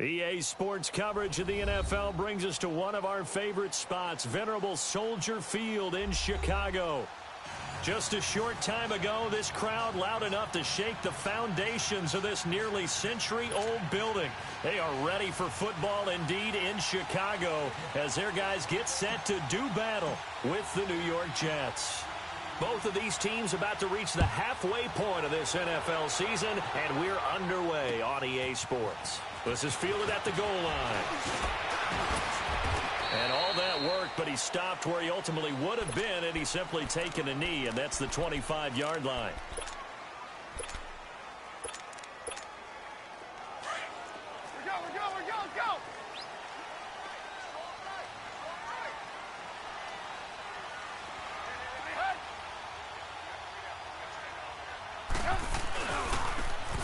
EA Sports coverage of the NFL brings us to one of our favorite spots, venerable Soldier Field in Chicago. Just a short time ago, this crowd loud enough to shake the foundations of this nearly century-old building. They are ready for football indeed in Chicago as their guys get set to do battle with the New York Jets. Both of these teams about to reach the halfway point of this NFL season, and we're underway on EA Sports. This is fielded at the goal line. And all that work, but he stopped where he ultimately would have been, and he's simply taken a knee, and that's the 25-yard line. Go!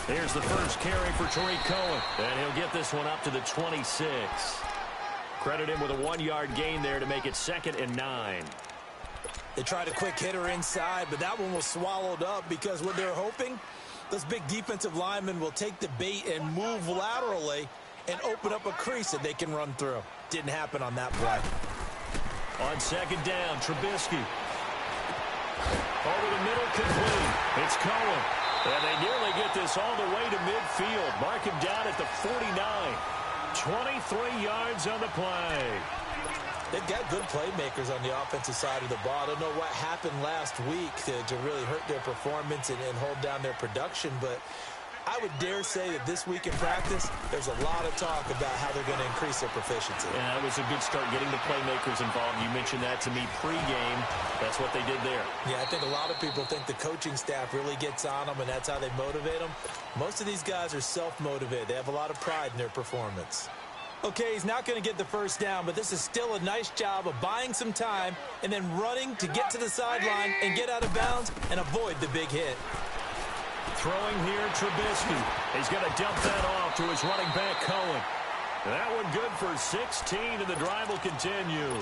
Here's the first carry for Tariq Cohen, and he'll get this one up to the 26. Credit him with a 1-yard gain there to make it 2nd and 9. They tried a quick hitter inside, but that one was swallowed up because what they're hoping, those big defensive linemen will take the bait and move laterally and open up a crease that they can run through. Didn't happen on that play. On 2nd down, Trubisky. Over the middle, complete. It's Cohen. And they nearly get this all the way to midfield. Mark him down at the 49. 23 yards on the play. They've got good playmakers on the offensive side of the ball. I don't know what happened last week to really hurt their performance and hold down their production, but I would dare say that this week in practice, there's a lot of talk about how they're going to increase their proficiency. Yeah, that was a good start getting the playmakers involved. You mentioned that to me pregame. That's what they did there. Yeah, I think a lot of people think the coaching staff really gets on them, and that's how they motivate them. Most of these guys are self-motivated. They have a lot of pride in their performance. Okay, he's not going to get the first down, but this is still a nice job of buying some time and then running to get to the sideline and get out of bounds and avoid the big hit. Throwing here, Trubisky. He's going to dump that off to his running back, Cohen. That one good for 16, and the drive will continue.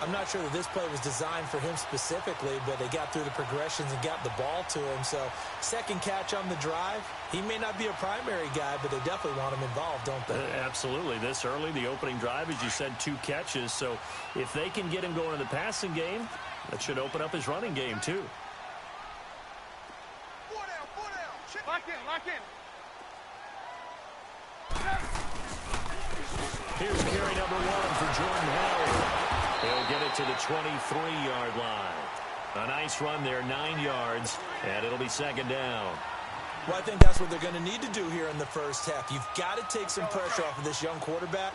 I'm not sure that this play was designed for him specifically, but they got through the progressions and got the ball to him. So, second catch on the drive. He may not be a primary guy, but they definitely want him involved, don't they? Absolutely. This early, the opening drive, as you said, 2 catches. So, if they can get him going in the passing game, that should open up his running game, too. Lock in. Here's carry number 1 for Jordan Howard. He'll get it to the 23-yard line. A nice run there, 9 yards, and it'll be 2nd down. Well, I think that's what they're going to need to do here in the first half. You've got to take some pressure off of this young quarterback,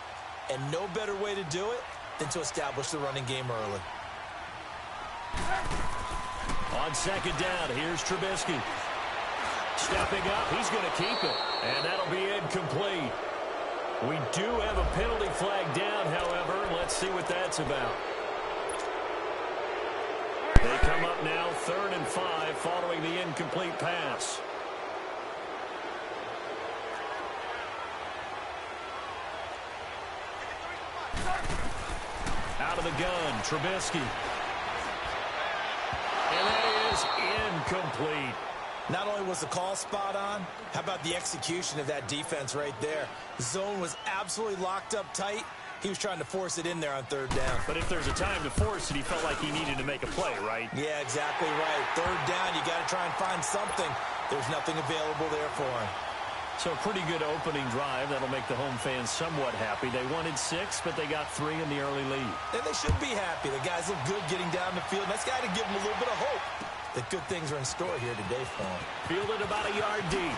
and no better way to do it than to establish the running game early. On 2nd down, here's Trubisky. Stepping up, he's going to keep it, and that'll be incomplete. We do have a penalty flag down, however. Let's see what that's about. They come up now 3rd and 5 following the incomplete pass. Out of the gun, Trubisky. And that is incomplete. Not only was the call spot on, how about the execution of that defense right there? The zone was absolutely locked up tight. He was trying to force it in there on 3rd down. But if there's a time to force it, he felt like he needed to make a play, right? Yeah, exactly right. 3rd down, you got to try and find something. There's nothing available there for him. So pretty good opening drive. That'll make the home fans somewhat happy. They wanted 6, but they got 3 in the early lead. And they should be happy. The guys look good getting down the field. That's got to give them a little bit of hope that good things are in store here today for him. Fielded about a yard deep.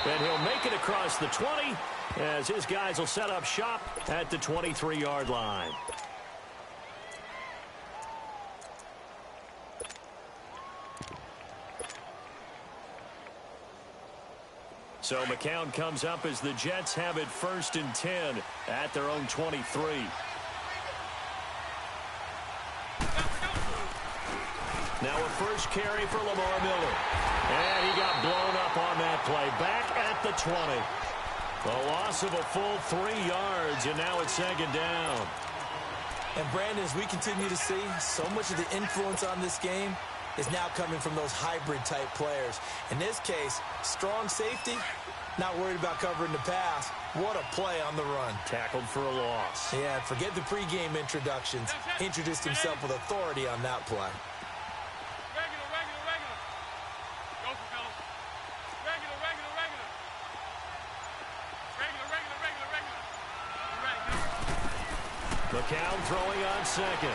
And he'll make it across the 20 as his guys will set up shop at the 23-yard line. So McCown comes up as the Jets have it 1st and 10 at their own 23. Now a first carry for Lamar Miller. And he got blown up on that play. Back at the 20. A loss of a full 3 yards, and now it's 2nd down. And Brandon, as we continue to see, so much of the influence on this game is now coming from those hybrid-type players. In this case, strong safety, not worried about covering the pass. What a play on the run. Tackled for a loss. Yeah, forget the pregame introductions. Introduced himself with authority on that play. McCown throwing on second.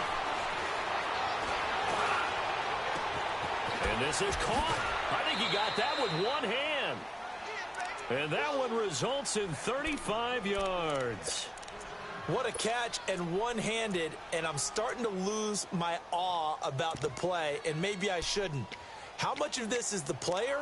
And this is caught. I think he got that with one hand. And that one results in 35 yards. What a catch, and one-handed, and I'm starting to lose my awe about the play, and maybe I shouldn't. How much of this is the player?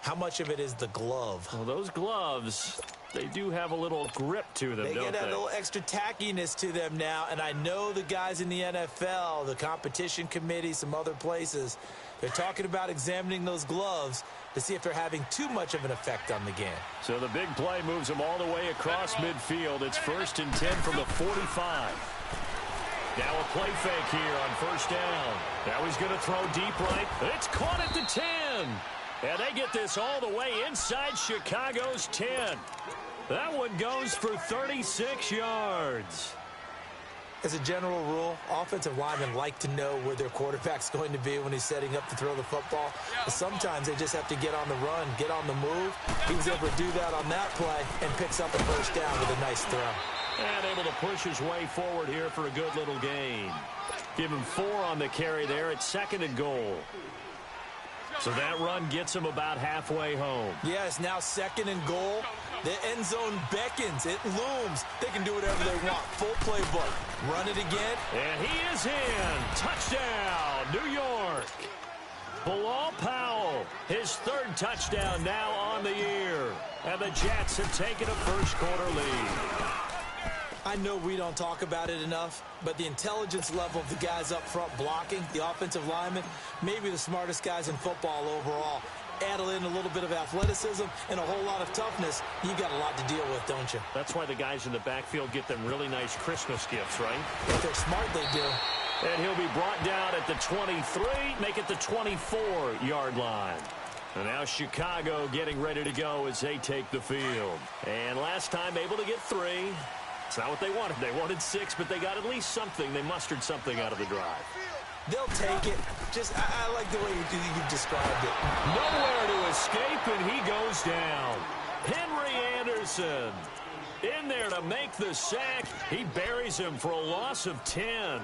How much of it is the glove? Well, those gloves, they do have a little grip to them, They don't get a they? little extra tackiness to them now, and I know the guys in the NFL, the competition committee, some other places, they're talking about examining those gloves to see if they're having too much of an effect on the game. So the big play moves them all the way across midfield. It's 1st and 10 from the 45. Now a play fake here on first down. Now he's going to throw deep right. It's caught at the 10. And they get this all the way inside Chicago's 10. That one goes for 36 yards. As a general rule, offensive linemen like to know where their quarterback's going to be when he's setting up to throw the football. But sometimes they just have to get on the run, get on the move. He was able to do that on that play and picks up a first down with a nice throw. And able to push his way forward here for a good little gain. Give him 4 on the carry there at 2nd and goal. So that run gets him about halfway home. Yeah, it's now 2nd and goal. The end zone beckons. It looms. They can do whatever they want. Full playbook. Run it again. And he is in. Touchdown, New York. Bilal Powell, his 3rd touchdown now on the year. And the Jets have taken a first-quarter lead. I know we don't talk about it enough, but the intelligence level of the guys up front blocking, the offensive linemen, maybe the smartest guys in football overall. Add in a little bit of athleticism and a whole lot of toughness, you got a lot to deal with, don't you? That's why the guys in the backfield get them really nice Christmas gifts, right? If they're smart, they do. And he'll be brought down at the 23, make it the 24-yard line. And now Chicago getting ready to go as they take the field. And last time able to get 3. It's not what they wanted. They wanted 6, but they got at least something. They mustered something out of the drive. They'll take it. Just, I like the way you've described it. Nowhere to escape, and he goes down. Henry Anderson in there to make the sack. He buries him for a loss of 10.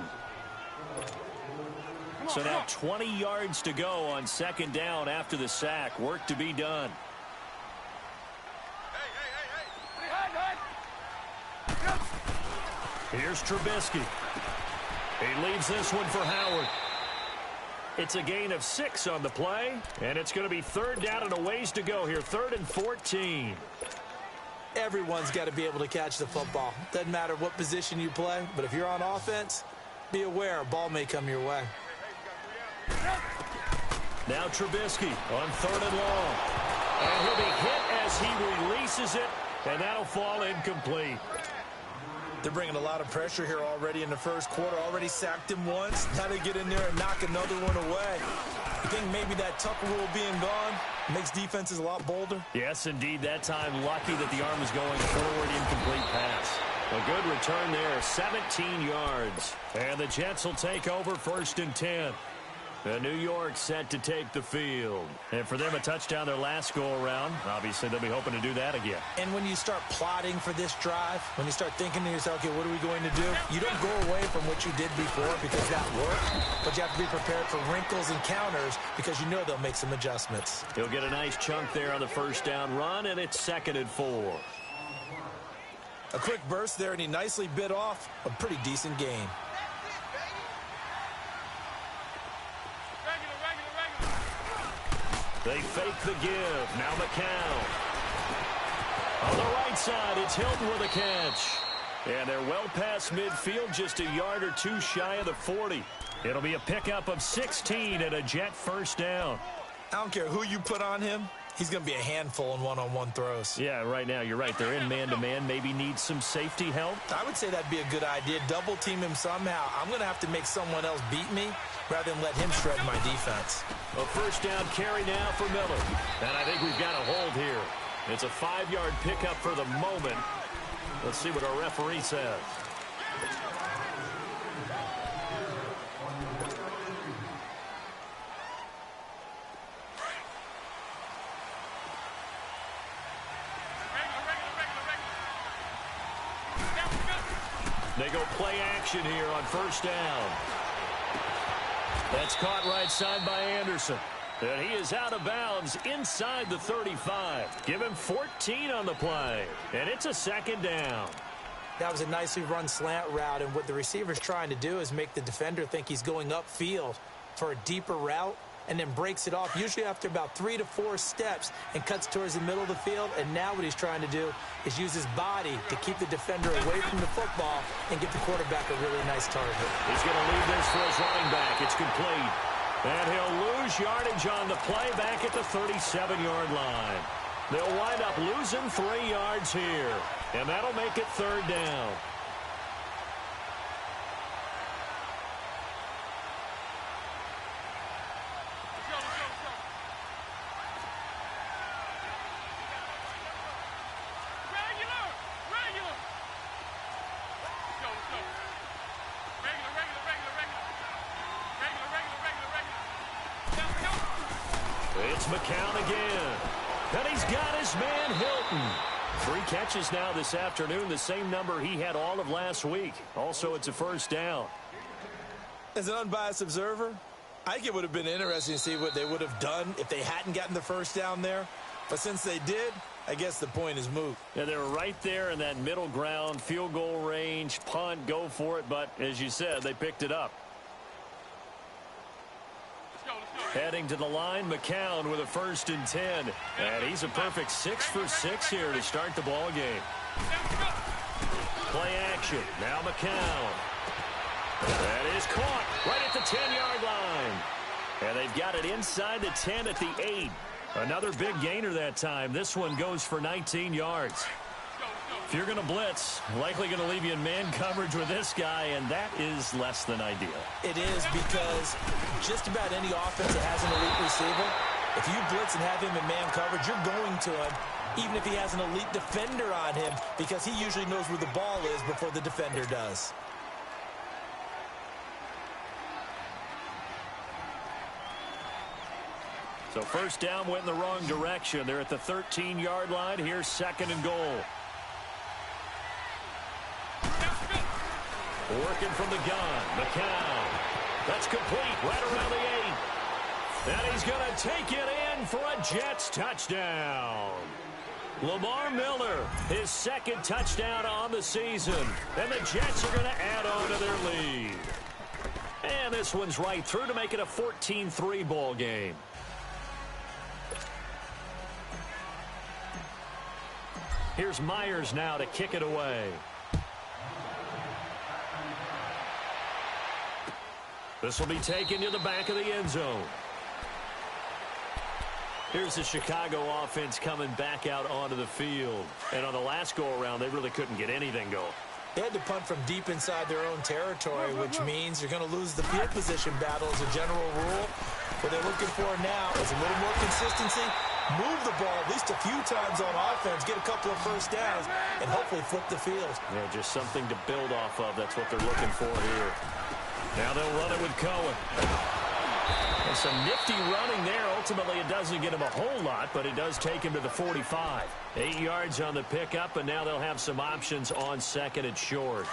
So now 20 yards to go on 2nd down after the sack. Work to be done. Here's Trubisky. He leaves this one for Howard. It's a gain of 6 on the play, and it's going to be 3rd down and a ways to go here. 3rd and 14. Everyone's got to be able to catch the football. Doesn't matter what position you play, but if you're on offense, be aware a ball may come your way. Now Trubisky on 3rd and long. And he'll be hit as he releases it, and that'll fall incomplete. They're bringing a lot of pressure here already in the first quarter. Already sacked him once. Now they get in there and knock another one away. I think maybe that Tucker rule being gone makes defenses a lot bolder. Yes, indeed. That time lucky that the arm was going forward. Incomplete pass. A good return there. 17 yards. And the Jets will take over 1st and 10. And New York set to take the field. And for them, a touchdown their last go-around. Obviously, they'll be hoping to do that again. And when you start plotting for this drive, when you start thinking to yourself, okay, what are we going to do? You don't go away from what you did before because that worked, but you have to be prepared for wrinkles and counters because you know they'll make some adjustments. He'll get a nice chunk there on the 1st down run, and it's 2nd and 4. A quick burst there, and he nicely bit off a pretty decent gain. They fake the give. Now McCown. On the right side, it's Hilton with a catch. And they're well past midfield, just a yard or 2 shy of the 40. It'll be a pickup of 16 and a Jet 1st down. I don't care who you put on him. He's going to be a handful in one-on-one throws. Yeah, right now, you're right. They're in man-to-man. Maybe need some safety help. I would say that'd be a good idea. Double team him somehow. I'm going to have to make someone else beat me rather than let him shred my defense. A 1st down carry now for Miller. And I think we've got a hold here. It's a 5-yard pickup for the moment. Let's see what our referee says. They go play action here on first down. That's caught right side by Anderson. And he is out of bounds inside the 35. Give him 14 on the play. And it's a second down. That was a nicely run slant route, and what the receiver's trying to do is make the defender think he's going upfield for a deeper route, and then breaks it off, usually after about 3 to 4 steps, and cuts towards the middle of the field. And now what he's trying to do is use his body to keep the defender away from the football and get the quarterback a really nice target. He's going to leave this for his running back. It's complete. And he'll lose yardage on the play back at the 37-yard line. They'll wind up losing 3 yards here, and that'll make it third down. It's McCown again. And he's got his man Hilton. 3 catches now this afternoon, the same number he had all of last week. Also, it's a first down. As an unbiased observer, I think it would have been interesting to see what they would have done if they hadn't gotten the first down there. But since they did, I guess the point is moot. Yeah, they were right there in that middle ground, field goal range, punt, go for it. But as you said, they picked it up. Heading to the line, McCown with a 1st and 10. And he's a perfect 6 for 6 here to start the ball game. Play action. Now McCown. That is caught right at the 10-yard line. And they've got it inside the 10 at the 8. Another big gainer that time. This one goes for 19 yards. If you're going to blitz, likely going to leave you in man coverage with this guy, and that is less than ideal. It is, because just about any offense that has an elite receiver, if you blitz and have him in man coverage, you're going to him, even if he has an elite defender on him, because he usually knows where the ball is before the defender does. So first down went in the wrong direction. They're at the 13-yard line. Here's 2nd and goal. Working from the gun, McCown. That's complete right around the 8. And he's going to take it in for a Jets touchdown. Lamar Miller, his 2nd touchdown on the season. And the Jets are going to add on to their lead. And this one's right through to make it a 14-3 ball game. Here's Myers now to kick it away. This will be taken to the back of the end zone. Here's the Chicago offense coming back out onto the field. And on the last go-around, they really couldn't get anything going. They had to punt from deep inside their own territory, which means you're going to lose the field position battle as a general rule. What they're looking for now is a little more consistency, move the ball at least a few times on offense, get a couple of first downs, and hopefully flip the field. Yeah, just something to build off of. That's what they're looking for here. Now they'll run it with Cohen. And some nifty running there. Ultimately, it doesn't get him a whole lot, but it does take him to the 45. 8 yards on the pickup, and now they'll have some options on 2nd and short.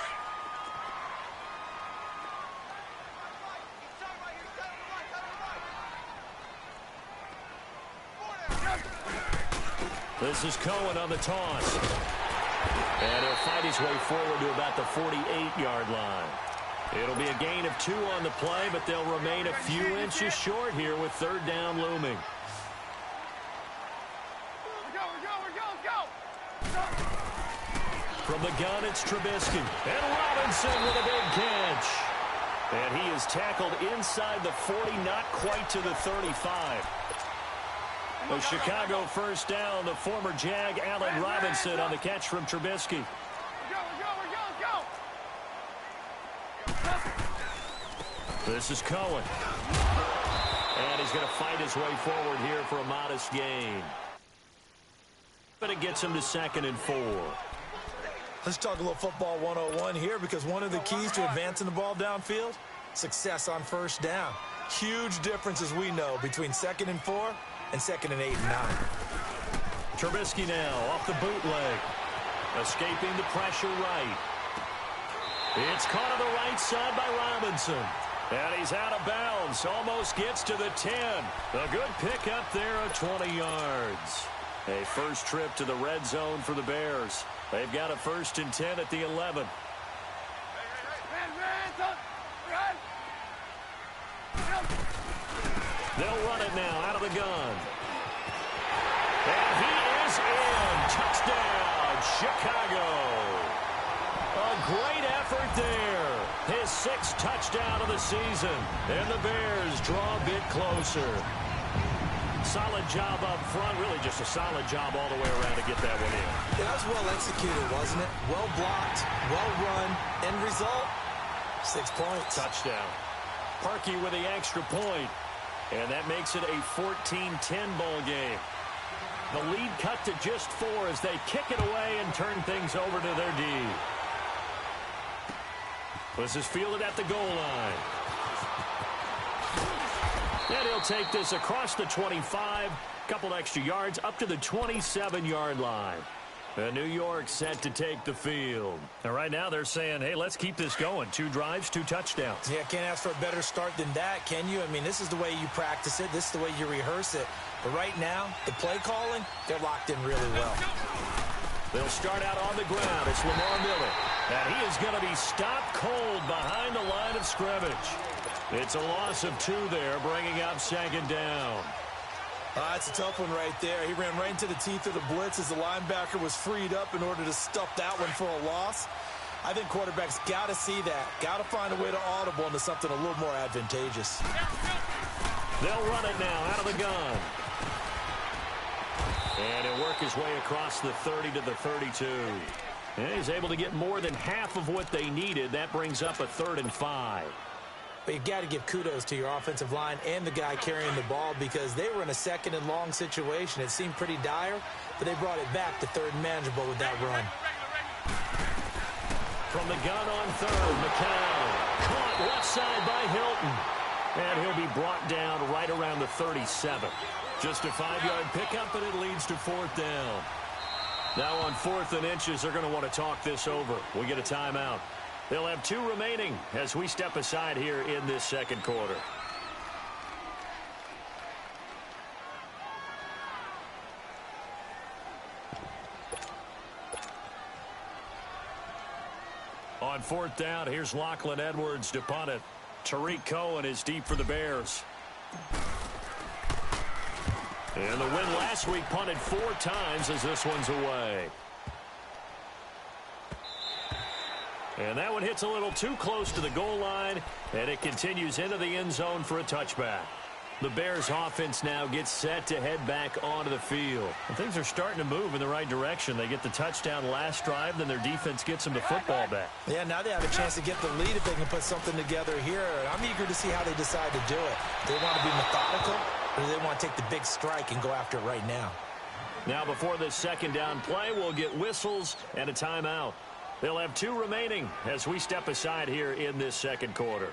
This is Cohen on the toss. And he'll fight his way forward to about the 48-yard line. It'll be a gain of 2 on the play, but they'll remain a few inches short here with 3rd down looming. From the gun, it's Trubisky. And Robinson with a big catch. And he is tackled inside the 40, not quite to the 35. A Chicago first down, the former Jag, Allen Robinson, on the catch from Trubisky. This is Cohen. And he's going to fight his way forward here for a modest gain. But it gets him to 2nd and 4. Let's talk a little football 101 here, because one of the keys to advancing the ball downfield, success on first down. Huge difference, as we know, between 2nd and 4 and 2nd and 8 and 9. Trubisky now off the bootleg. Escaping the pressure right. It's caught on the right side by Robinson. And he's out of bounds. Almost gets to the 10. A good pickup there of 20 yards. A first trip to the red zone for the Bears. They've got a 1st and 10 at the 11. They'll run it now out of the gun. And he is in. Touchdown, Chicago. A great effort there. His 6th touchdown of the season. And the Bears draw a bit closer. Solid job up front. Really just a solid job all the way around to get that one in. Yeah, that was well executed, wasn't it? Well blocked, well run. End result, 6 points. Touchdown. Parkey with the extra point. And that makes it a 14-10 ball game. The lead cut to just 4 as they kick it away and turn things over to their D. This is fielded at the goal line. And he'll take this across the 25, couple extra yards, up to the 27-yard line. And New York set to take the field. And right now they're saying, hey, let's keep this going. 2 drives, 2 touchdowns. Yeah, can't ask for a better start than that, can you? I mean, this is the way you practice it. This is the way you rehearse it. But right now, the play calling, they're locked in really well. They'll start out on the ground. It's Lamar Miller. And he is going to be stopped cold behind the line of scrimmage. It's a loss of 2 there, bringing up 2nd down. That's a tough one right there. He ran right into the teeth of the blitz as the linebacker was freed up in order to stuff that one for a loss. I think quarterbacks got to see that. Got to find a way to audible into something a little more advantageous. They'll run it now out of the gun. And he'll work his way across the 30 to the 32. And he's able to get more than half of what they needed. That brings up a 3rd and 5. But you've got to give kudos to your offensive line and the guy carrying the ball, because they were in a 2nd and long situation. It seemed pretty dire, but they brought it back to 3rd and manageable with that run. From the gun on 3rd, McCown caught left side by Hilton. And he'll be brought down right around the 37. Just a 5-yard pickup, and it leads to 4th down. Now on 4th and inches, they're going to want to talk this over. We get a timeout. They'll have 2 remaining as we step aside here in this 2nd quarter. On 4th down, here's Lachlan Edwards to punt it. Tariq Cohen is deep for the Bears. And the win last week punted 4 times as this one's away. And that one hits a little too close to the goal line, and it continues into the end zone for a touchback. The Bears offense now gets set to head back onto the field. And things are starting to move in the right direction. They get the touchdown last drive, then their defense gets them the football back. Yeah, now they have a chance to get the lead if they can put something together here. I'm eager to see how they decide to do it. Do they want to be methodical, or do they want to take the big strike and go after it right now? Now before this 2nd down play, we'll get whistles and a timeout. They'll have 2 remaining as we step aside here in this 2nd quarter.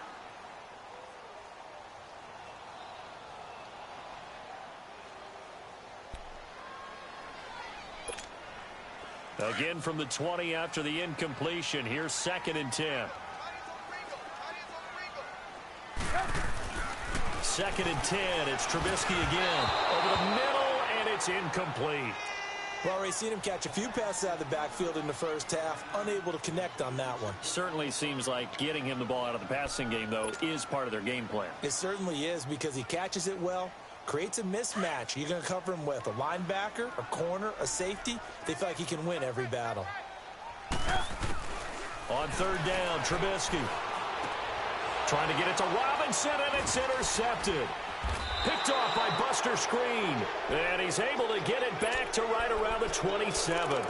Again from the 20 after the incompletion. Here's 2nd and 10. 2nd and 10. It's Trubisky again. Over the middle, and it's incomplete. Well, already seen him catch a few passes out of the backfield in the first half. Unable to connect on that one. Certainly seems like getting him the ball out of the passing game, though, is part of their game plan. It certainly is, because he catches it well, creates a mismatch. You're going to cover him with a linebacker, a corner, a safety. They feel like he can win every battle. On 3rd down, Trubisky trying to get it to Robinson, and it's intercepted. Picked off by Buster Screen. And he's able to get it back to right around the 27.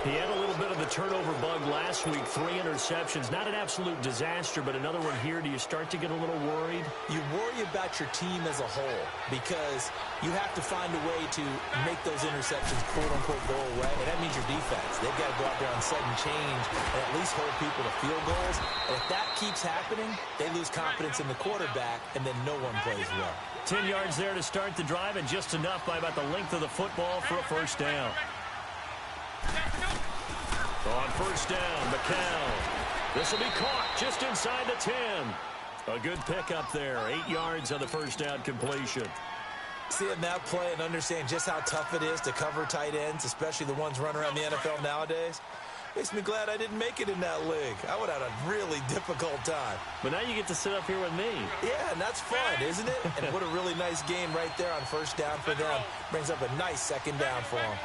He had a little bit of the turnover bug last week, 3 interceptions. Not an absolute disaster, but another one here. Do you start to get a little worried? You worry about your team as a whole because you have to find a way to make those interceptions, quote-unquote, go away, and that means your defense. They've got to go out there on sudden change and at least hold people to field goals. And if that keeps happening, they lose confidence in the quarterback, and then no one plays well. 10 yards there to start the drive, and just enough by about the length of the football for a first down. On first down, McCown. This will be caught just inside the 10. A good pickup there. 8 yards on the first down completion. Seeing that play and understand just how tough it is to cover tight ends, especially the ones running around the NFL nowadays, makes me glad I didn't make it in that league. I would have had a really difficult time. But now you get to sit up here with me. Yeah, and that's fun, isn't it? And what a really nice game right there on first down for them. Brings up a nice second down for them.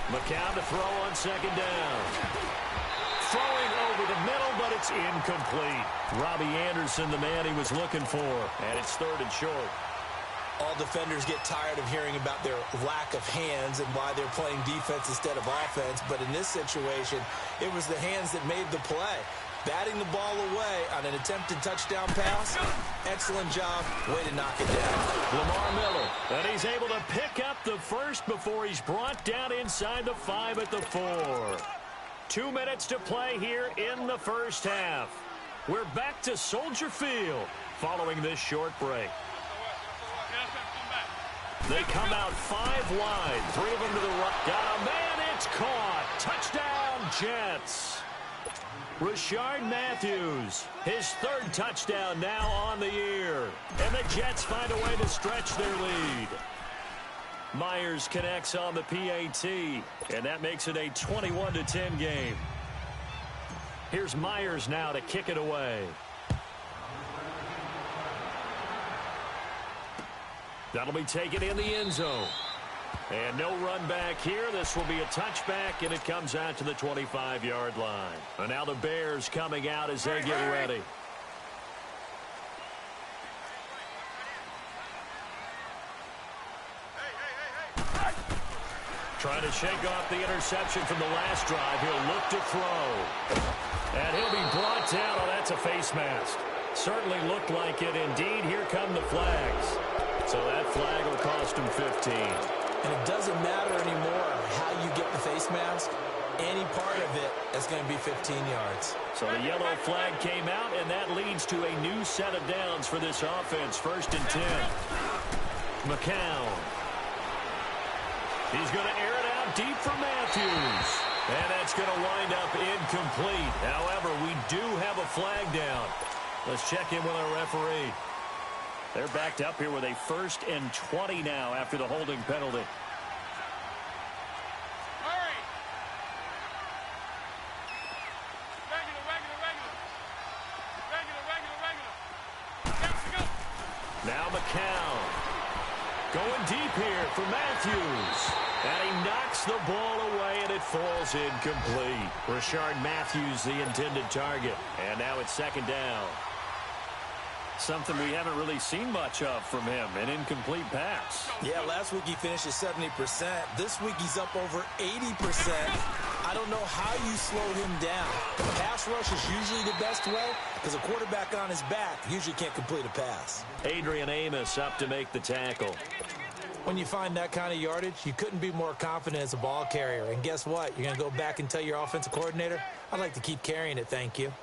McCown to throw on second down. Throwing over the middle, but it's incomplete. Robbie Anderson, the man he was looking for, and it's 3rd and short. All defenders get tired of hearing about their lack of hands and why they're playing defense instead of offense, but in this situation, it was the hands that made the play. Batting the ball away on an attempted touchdown pass. Excellent job. Way to knock it down. Lamar Miller. And he's able to pick up the first before he's brought down inside the 5 at the 4. 2 minutes to play here in the first half. We're back to Soldier Field following this short break. They come out 5 wide. 3 of them to the right. Got a man. It's caught. Touchdown, Jets. Rashard Matthews, his 3rd touchdown now on the year. And the Jets find a way to stretch their lead. Myers connects on the PAT, and that makes it a 21-10 game. Here's Myers now to kick it away. That'll be taken in the end zone. And no run back here. This will be a touchback, and it comes out to the 25-yard line. And now the Bears coming out as they get ready. Trying to shake off the interception from the last drive. He'll look to throw. And he'll be brought down. Oh, that's a face mask. Certainly looked like it. Indeed, here come the flags. So that flag will cost him 15. And it doesn't matter anymore how you get the face mask. Any part of it is going to be 15 yards. So the yellow flag came out, and that leads to a new set of downs for this offense. 1st and 10. McCown. He's going to air it out deep for Matthews. And that's going to wind up incomplete. However, we do have a flag down. Let's check in with our referee. They're backed up here with a 1st and 20 now after the holding penalty. Now McCown. Going deep here for Matthews. And he knocks the ball away, and it falls incomplete. Rashard Matthews, the intended target. And now it's 2nd down. Something we haven't really seen much of from him, an incomplete pass. Yeah, last week he finished at 70%. This week he's up over 80%. I don't know how you slow him down. Pass rush is usually the best way because a quarterback on his back usually can't complete a pass. Adrian Amos up to make the tackle. When you find that kind of yardage, you couldn't be more confident as a ball carrier. And guess what? You're going to go back and tell your offensive coordinator, I'd like to keep carrying it, thank you.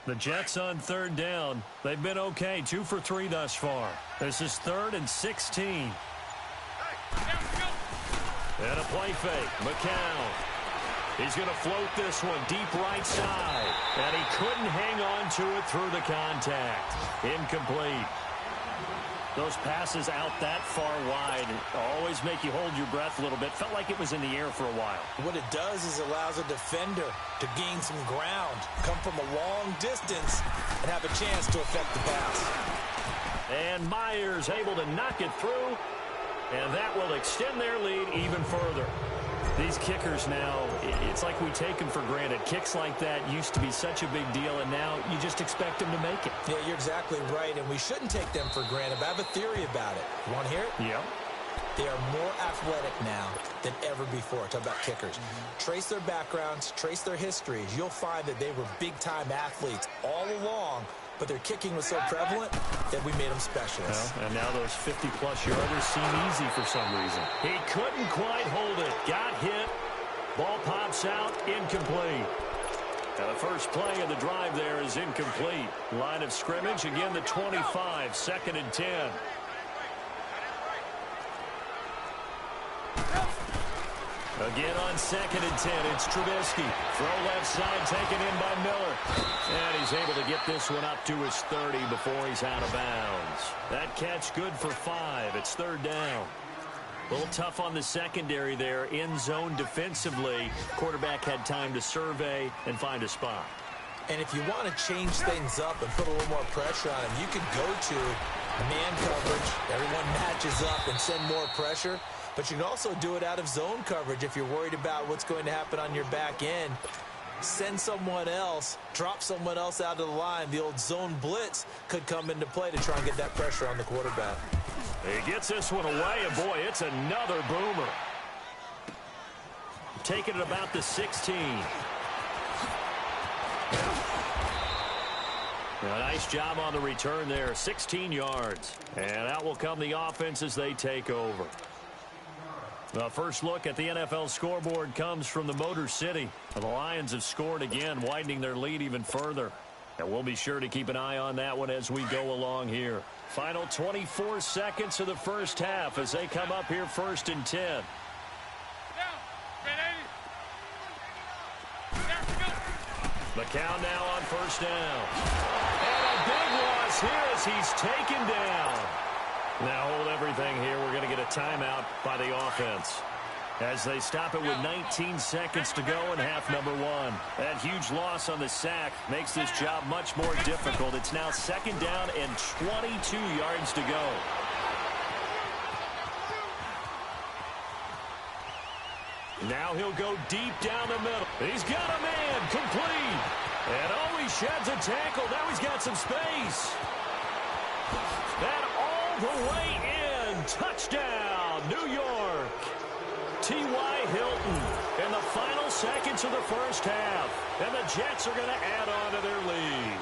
The Jets on 3rd down. They've been okay, 2 for 3 thus far. This is 3rd and 16. And a play fake. McCown. He's going to float this one deep right side. And he couldn't hang on to it through the contact. Incomplete. Those passes out that far wide always make you hold your breath a little bit. Felt like it was in the air for a while. What it does is allows a defender to gain some ground, come from a long distance, and have a chance to affect the pass. And Myers able to knock it through, and that will extend their lead even further. These kickers now, it's like we take them for granted. Kicks like that used to be such a big deal, and now you just expect them to make it. Yeah, you're exactly right, and we shouldn't take them for granted. But I have a theory about it. You want to hear it? Yeah. They are more athletic now than ever before. Talk about kickers. Trace their backgrounds, trace their histories. You'll find that they were big-time athletes all along, but their kicking was so prevalent that we made them specialists. Well, and now those 50-plus yarders seem easy for some reason. He couldn't quite hold it. Got hit. Ball pops out. Incomplete. Now the first play of the drive there is incomplete. Line of scrimmage, again the 25, 2nd and 10. Again on 2nd and 10, it's Trubisky. Throw left side, taken in by Miller. And he's able to get this one up to his 30 before he's out of bounds. That catch good for 5. It's 3rd down. A little tough on the secondary there. In zone defensively. Quarterback had time to survey and find a spot. And if you want to change things up and put a little more pressure on him, you could go to man coverage. Everyone matches up and send more pressure. But you can also do it out of zone coverage if you're worried about what's going to happen on your back end. Send someone else, drop someone else out of the line. The old zone blitz could come into play to try and get that pressure on the quarterback. He gets this one away, and boy, it's another boomer. Taking it about the 16. A nice job on the return there, 16 yards. And out will come the offense as they take over. The first look at the NFL scoreboard comes from the Motor City. The Lions have scored again, widening their lead even further. And we'll be sure to keep an eye on that one as we go along here. Final 24 seconds of the first half as they come up here 1st and 10. McCown now on 1st down. And a big loss here as he's taken down. Now hold everything here. We're going to get a timeout by the offense as they stop it with 19 seconds to go in half number 1. That huge loss on the sack makes this job much more difficult. It's now 2nd down and 22 yards to go. Now he'll go deep down the middle. He's got a man complete. And oh, he sheds a tackle. Now he's got some space. That the way in. Touchdown, New York. T.Y. Hilton in the final seconds of the first half. And the Jets are going to add on to their lead.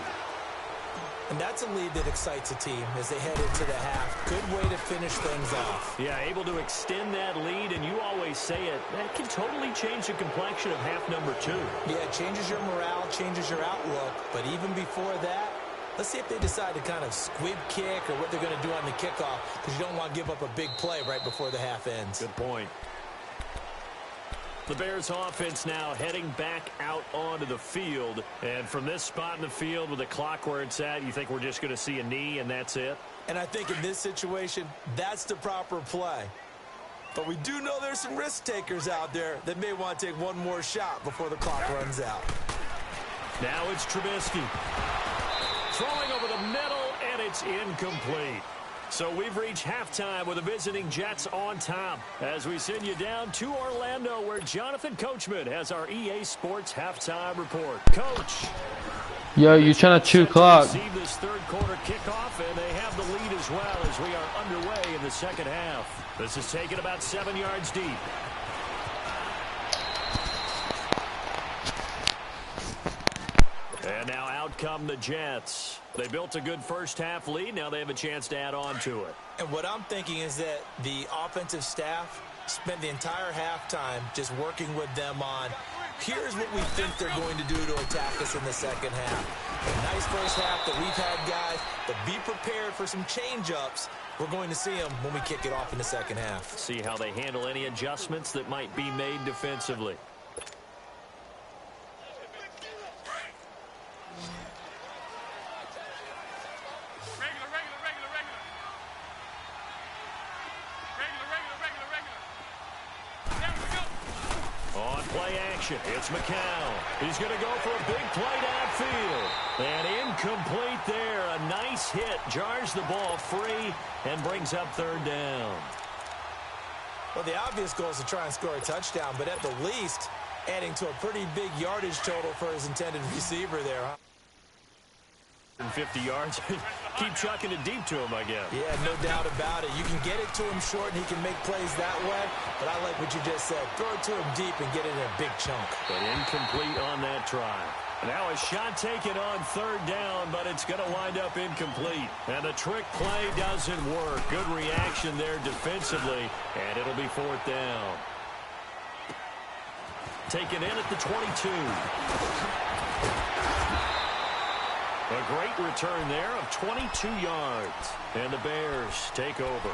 And that's a lead that excites a team as they head into the half. Good way to finish things off. Yeah, able to extend that lead, and you always say it, that can totally change the complexion of half number 2. Yeah, it changes your morale, changes your outlook. But even before that, let's see if they decide to kind of squib kick or what they're going to do on the kickoff, because you don't want to give up a big play right before the half ends. Good point. The Bears offense now heading back out onto the field. And from this spot in the field with the clock where it's at, you think we're just going to see a knee and that's it? And I think in this situation, that's the proper play. But we do know there's some risk takers out there that may want to take one more shot before the clock runs out. Now it's Trubisky. Throwing over the middle, and it's incomplete. So we've reached halftime with the visiting Jets on top as we send you down to Orlando where Jonathan Coachman has our EA Sports halftime report. Coach. Yo, you trying to chew clock. Receive this third quarter kickoff, and they have the lead as well as we are underway in the second half. This is taken about 7 yards deep. And now out come the Jets. They built a good first half lead. Now they have a chance to add on to it. And what I'm thinking is that the offensive staff spent the entire halftime just working with them on, here's what we think they're going to do to attack us in the second half. A nice first half that we've had, guys, but be prepared for some change-ups. We're going to see them when we kick it off in the second half. See how they handle any adjustments that might be made defensively. It's McCown. He's going to go for a big play downfield. And incomplete there. A nice hit. Jars the ball free and brings up third down. Well, the obvious goal is to try and score a touchdown, but at the least, adding to a pretty big yardage total for his intended receiver there, huh? 50 yards. Keep chucking it deep to him, I guess. Yeah, no doubt about it. You can get it to him short, and he can make plays that way. But I like what you just said. Throw it to him deep and get it in a big chunk. But incomplete on that try. Now a shot taken on third down, but it's going to wind up incomplete. And the trick play doesn't work. Good reaction there defensively, and it'll be fourth down. Taken in at the 22. A great return there of 22 yards. And the Bears take over.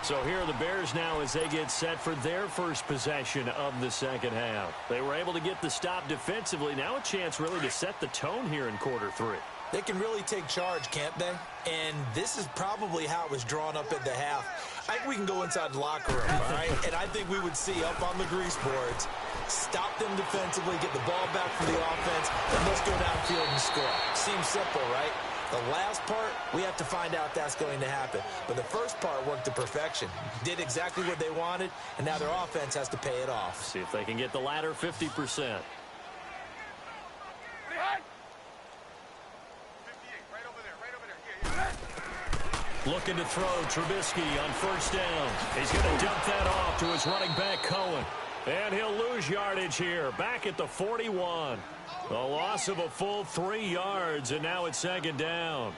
So here are the Bears now as they get set for their first possession of the second half. They were able to get the stop defensively. Now a chance really to set the tone here in quarter three. They can really take charge, can't they? And this is probably how it was drawn up at the half. I think we can go inside the locker room, all right? And I think we would see up on the grease boards, stop them defensively, get the ball back from the offense, and let's go downfield and score. Seems simple, right? The last part, we have to find out that's going to happen. But the first part worked to perfection. Did exactly what they wanted, and now their offense has to pay it off. See if they can get the latter 50%. Looking to throw Trubisky on first down. He's going to dump that off to his running back, Cohen. And he'll lose yardage here, back at the 41. A loss of a full 3 yards, and now it's second down.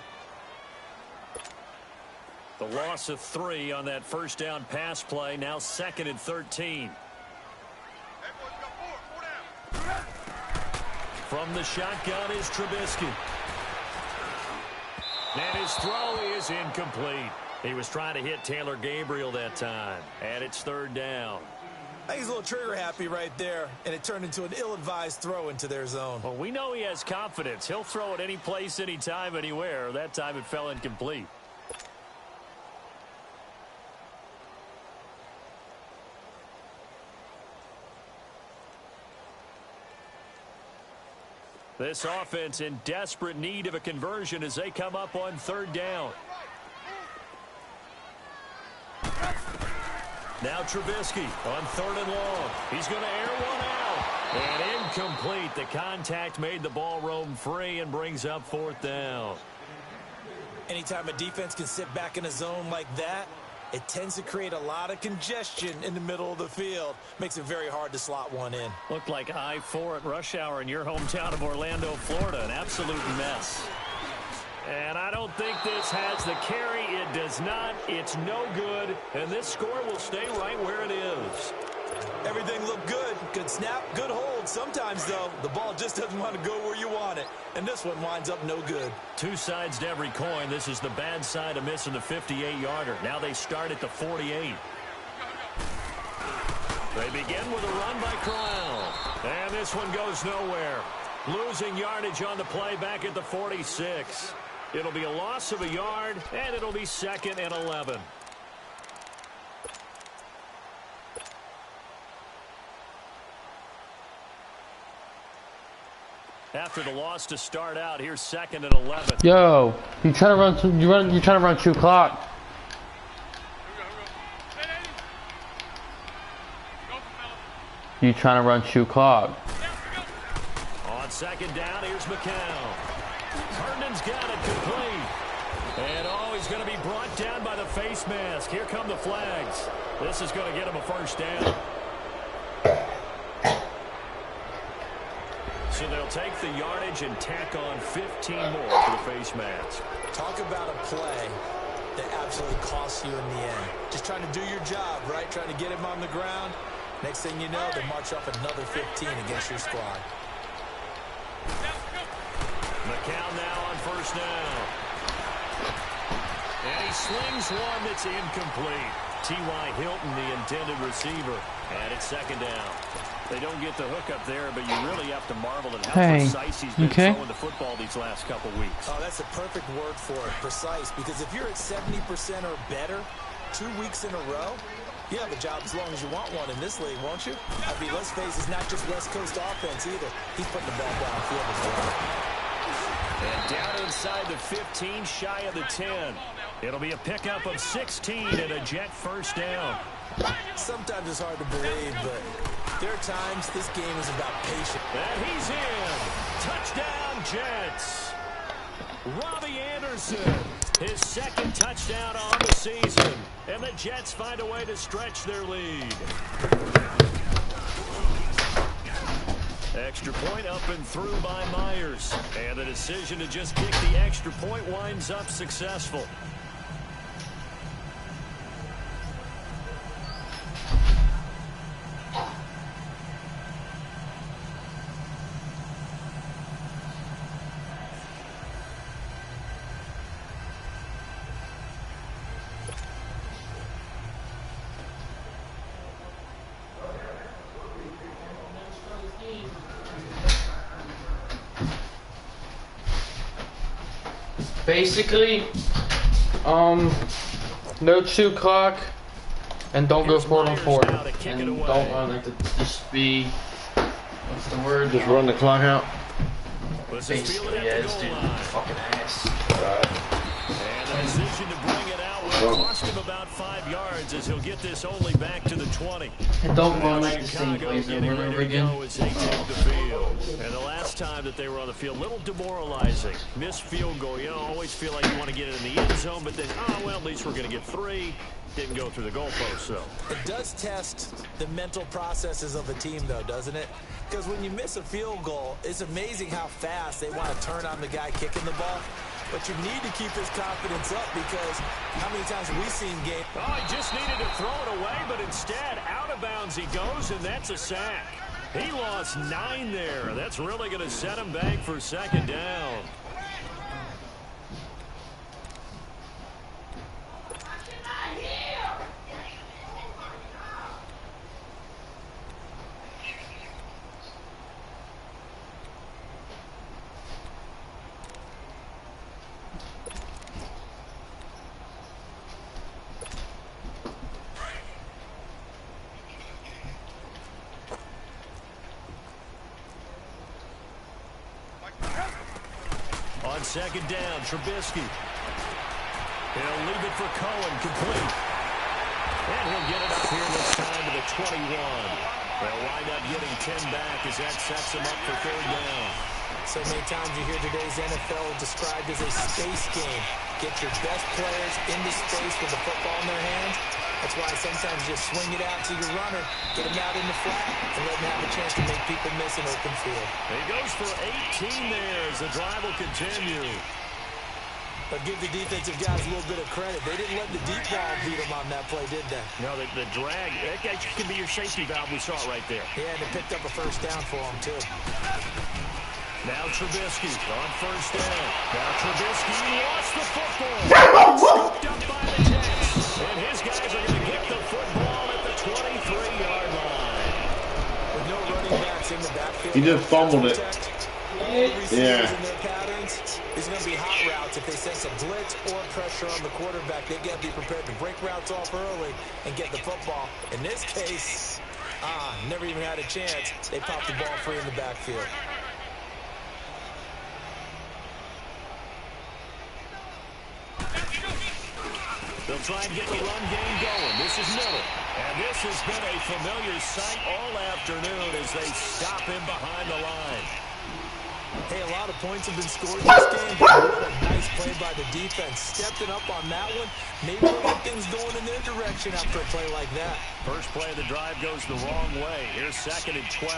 The loss of 3 on that first down pass play, now second and 13. From the shotgun is Trubisky. And his throw is incomplete. He was trying to hit Taylor Gabriel that time. And it's third down. I think he's a little trigger happy right there, and it turned into an ill-advised throw into their zone. Well, we know he has confidence. He'll throw it any place, anytime, anywhere. That time it fell incomplete. This offense in desperate need of a conversion as they come up on third down. Now Trubisky on third and long. He's going to air one out. And incomplete. The contact made the ball roam free and brings up fourth down. Anytime a defense can sit back in a zone like that, it tends to create a lot of congestion in the middle of the field. Makes it very hard to slot one in. Looked like I-4 at rush hour in your hometown of Orlando, Florida. An absolute mess. And I don't think this has the carry. It does not. It's no good. And this score will stay right where it is. Everything looked good. Good snap, good hold. Sometimes, though, the ball just doesn't want to go where you want it. And this one winds up no good. Two sides to every coin. This is the bad side of missing the 58-yarder. Now they start at the 48. They begin with a run by Corral. And this one goes nowhere. Losing yardage on the play back at the 46. It'll be a loss of a yard, and it'll be second and 11. After the loss to start out, here's second and 11. Yo, you trying to run? You trying to run 2 clock? You trying to run 2 clock? On second down, here's McCown. Herndon's got it complete. And he's going to be brought down by the face mask. Here come the flags. This is going to get him a first down. So they'll take the yardage and tack on 15 more for the face mask. Talk about a play that absolutely costs you in the end. Just trying to do your job, right? Trying to get him on the ground. Next thing you know, they march off another 15 against your squad. McCown now on first down. And he slings one that's incomplete. T.Y. Hilton, the intended receiver. And it's second down. They don't get the hook up there, but you really have to marvel at how precise he's been throwing the football these last couple weeks. Oh, that's a perfect word for it, precise. Because if you're at 70% or better 2 weeks in a row, you have a job as long as you want one in this league, won't you? I mean, let's face it, it's not just West Coast offense either. He's putting the ball downfield as well. And down inside the 15, shy of the 10. It'll be a pickup of 16 and a Jet first down. Sometimes it's hard to believe, but there are times this game is about patience. And he's in. Touchdown, Jets. Robbie Anderson, his second touchdown on the season. And the Jets find a way to stretch their lead. Extra point up and through by Myers. And the decision to just kick the extra point winds up successful. Basically, no chew clock, and don't go 4 on 4, and don't let it just be, what's the word? Just run the clock out. Basically, yeah, it's dude, fucking ass. And the decision to bring it out will cost him about 5 yards as he'll get this only back to the 20. And don't run like the same place over and over again. As they take the field. And the last time that they were on the field, a little demoralizing. Missed field goal. You know, always feel like you want to get it in the end zone, but then, oh, well, at least we're going to get 3. Didn't go through the goalpost, so. It does test the mental processes of a team, though, doesn't it? Because when you miss a field goal, it's amazing how fast they want to turn on the guy kicking the ball. But you need to keep his confidence up because how many times have we seen games? Oh, he just needed to throw it away, but instead, out of bounds he goes, and that's a sack. He lost 9 there. That's really going to set him back for second down. On second down, Trubisky. He'll leave it for Cohen, complete. And he'll get it up here this time to the 21. They'll wind up getting 10 back as that sets him up for third down. So many times you hear today's NFL described as a space game. Get your best players into space with the football in their hands. That's why sometimes you just swing it out to your runner, get him out in the flat, and let him have a chance to make people miss an open field. He goes for 18 there as the drive will continue. But give the defensive guys a little bit of credit. They didn't let the deep ball beat them on that play, did they? No, the drag, that can be your safety valve. We saw it right there. Yeah, and it picked up a first down for them, too. Now Trubisky on first down. Now Trubisky lost the football. Scooped up by the Jets. And his guys are going to get the football at the 23-yard line. With no running backs in the backfield. He just fumbled it. Yeah. In their patterns, it's going to be hot routes. If they sense a blitz or pressure on the quarterback, they've got to be prepared to break routes off early and get the football. In this case, never even had a chance. They popped the ball free in the backfield. They'll try and get the run game going. This is Miller. And this has been a familiar sight all afternoon as they stop him behind the line. Hey, a lot of points have been scored this game, but what a nice play by the defense. Stepping up on that one. Maybe they'll get things going in their direction after a play like that. First play of the drive goes the wrong way. Here's second and 12.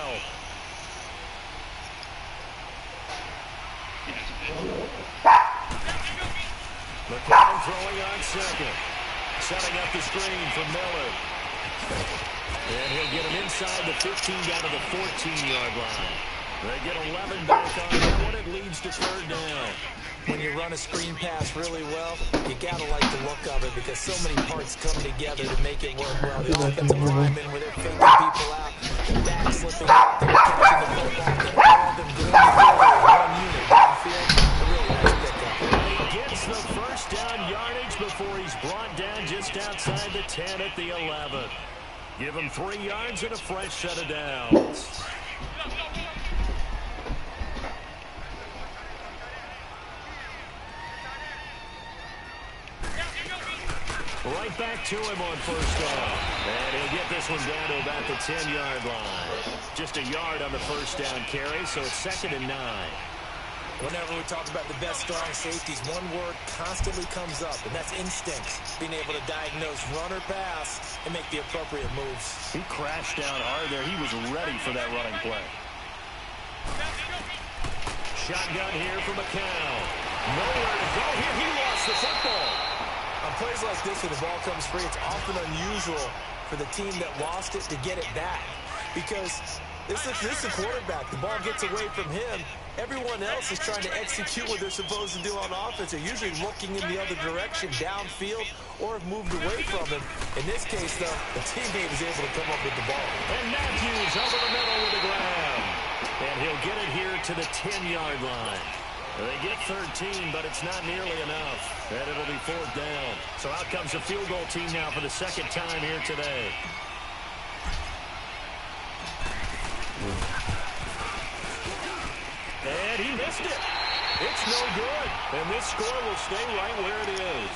McCown throwing on second. Setting up the screen for Miller. And he'll get him inside the 15 down to the 14-yard line. They get 11 back on that one. It leads to third down. When you run a screen pass really well, you got to like the look of it because so many parts come together to make it work well. The offensive linemen where they're faking people out, the back slipping out, they're catching the football, all of them doing the one unit downfield. A really nice pickup. He gets the first down yardage before he's brought down just outside the 10 at the 11. Give him 3 yards and a fresh set of downs. right back to him on first down. And he'll get this one down to about the 10-yard line. Just a yard on the first down carry, so it's 2nd and 9. Whenever we talk about the best strong safeties, one word constantly comes up, and that's instincts. Being able to diagnose run or pass and make the appropriate moves. He crashed down hard there. He was ready for that running play. Shotgun here for McCown. Nowhere to go here. He lost the football. On plays like this where the ball comes free, it's often unusual for the team that lost it to get it back. Because this is the quarterback. The ball gets away from him. Everyone else is trying to execute what they're supposed to do on offense. They're usually looking in the other direction, downfield, or have moved away from him. In this case, though, the teammate is able to come up with the ball. And Matthews over the middle with the grab. And he'll get it here to the 10-yard line. They get 13, but it's not nearly enough. And it'll be 4th down. So out comes the field goal team now for the 2nd time here today. And he missed it. It's no good. And this score will stay right where it is.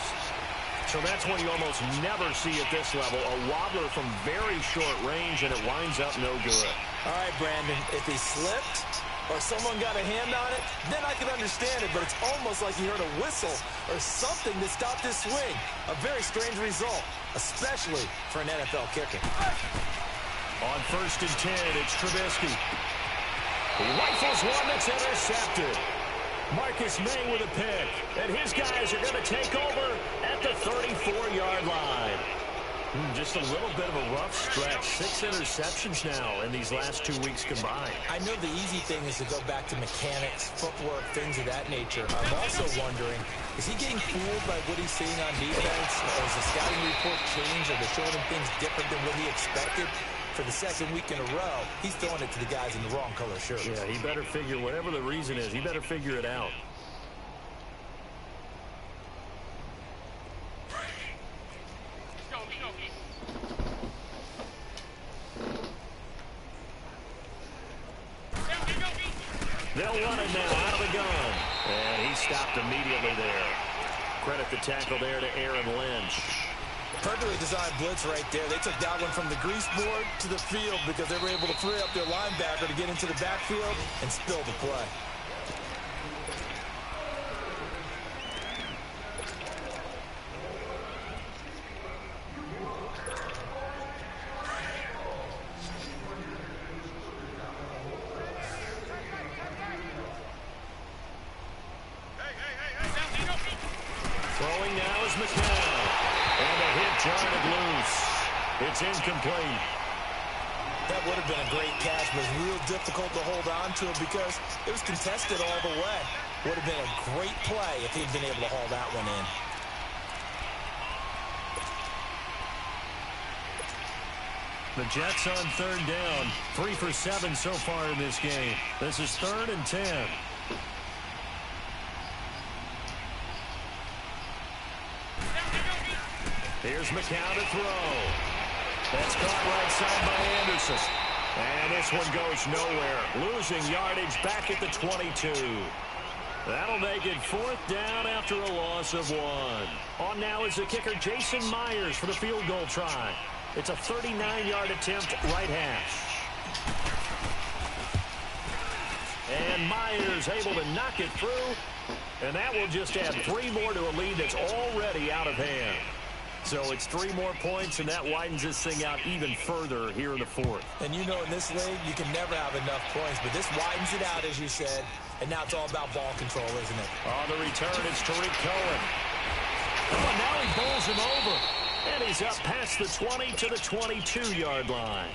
So that's when you almost never see at this level a wobbler from very short range, and it winds up no good. All right, Brandon, if he slipped or someone got a hand on it, then I can understand it, but it's almost like he heard a whistle or something that stopped his swing. A very strange result, especially for an NFL kicker. On 1st and 10, it's Trubisky. He rifles one that's intercepted. Marcus May with a pick, and his guys are going to take over at the 34-yard line. Just a little bit of a rough stretch. 6 interceptions now in these last 2 weeks combined. I know the easy thing is to go back to mechanics, footwork, things of that nature. I'm also wondering, is he getting fooled by what he's seeing on defense? Or is the scouting report changed? Or they're showing him things different than what he expected? For the 2nd week in a row, he's throwing it to the guys in the wrong color shirts. Yeah, he better figure, whatever the reason is, he better figure it out. They'll run it now out of the gun. And he stopped immediately there. Credit the tackle there to Aaron Lynch. Perfectly designed blitz right there. They took that one from the grease board to the field because they were able to free up their linebacker to get into the backfield and spill the play. Throwing now is McCown. And a hit jarred loose. It's incomplete. That would have been a great catch, but it was real difficult to hold on to it because it was contested all the way. Would have been a great play if he'd been able to haul that one in. The Jets on 3rd down. 3 for 7 so far in this game. This is 3rd and 10. Here's McCown to throw. That's caught right side by Anderson. And this one goes nowhere. Losing yardage back at the 22. That'll make it 4th down after a loss of 1. On now is the kicker Jason Myers for the field goal try. It's a 39-yard attempt right hash. And Myers able to knock it through. And that will just add 3 more to a lead that's already out of hand. So it's 3 more points, and that widens this thing out even further here in the 4th. And you know in this league, you can never have enough points, but this widens it out, as you said, and now it's all about ball control, isn't it? On the return, it's Tariq Cohen. Oh, now he bowls him over, and he's up past the 20 to the 22-yard line.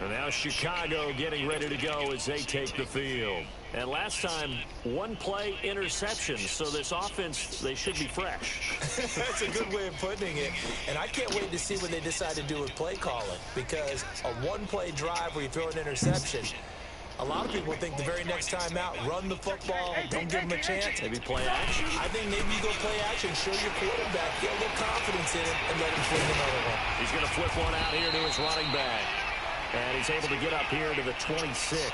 And now Chicago getting ready to go as they take the field. And last time, 1 play interception, so this offense, they should be fresh. That's a good way of putting it. And I can't wait to see what they decide to do with play calling, because a 1-play drive where you throw an interception, a lot of people think the very next time out, run the football, don't give them a chance. Maybe play action. I think maybe you go play action, show your quarterback, get a little confidence in him, and let him fling another one. He's going to flip one out here to his running back. And he's able to get up here to the 26.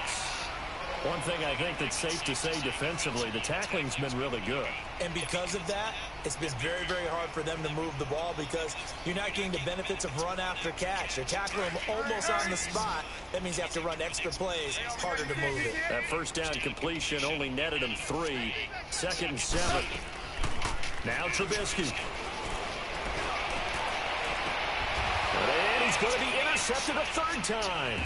One thing I think that's safe to say defensively, the tackling's been really good. And because of that, it's been very, very hard for them to move the ball because you're not getting the benefits of run after catch. They're tackling them almost on the spot. That means you have to run extra plays. Harder to move it. That first down completion only netted him 3. 2nd and 7. Now Trubisky. And he's going to be intercepted a 3rd time.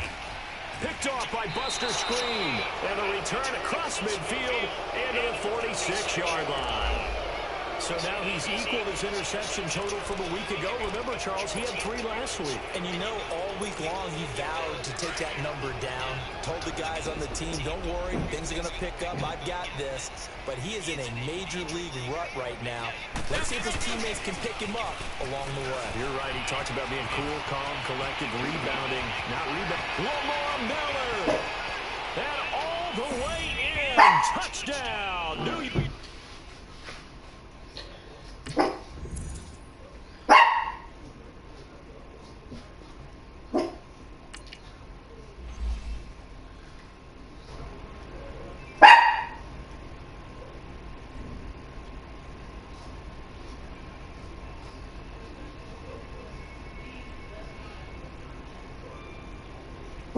Picked off by Buster Screen. And a return across midfield and to the 46-yard line. So now he's equaled his interception total from a week ago. Remember, Charles, he had 3 last week. And you know, all week long he vowed to take that number down. Told the guys on the team, don't worry, things are going to pick up. I've got this. But he is in a major league rut right now. Let's see if his teammates can pick him up along the way. You're right. He talked about being cool, calm, collected, rebounding. Not rebound. Lamar Miller. And all the way in. Touchdown. New York.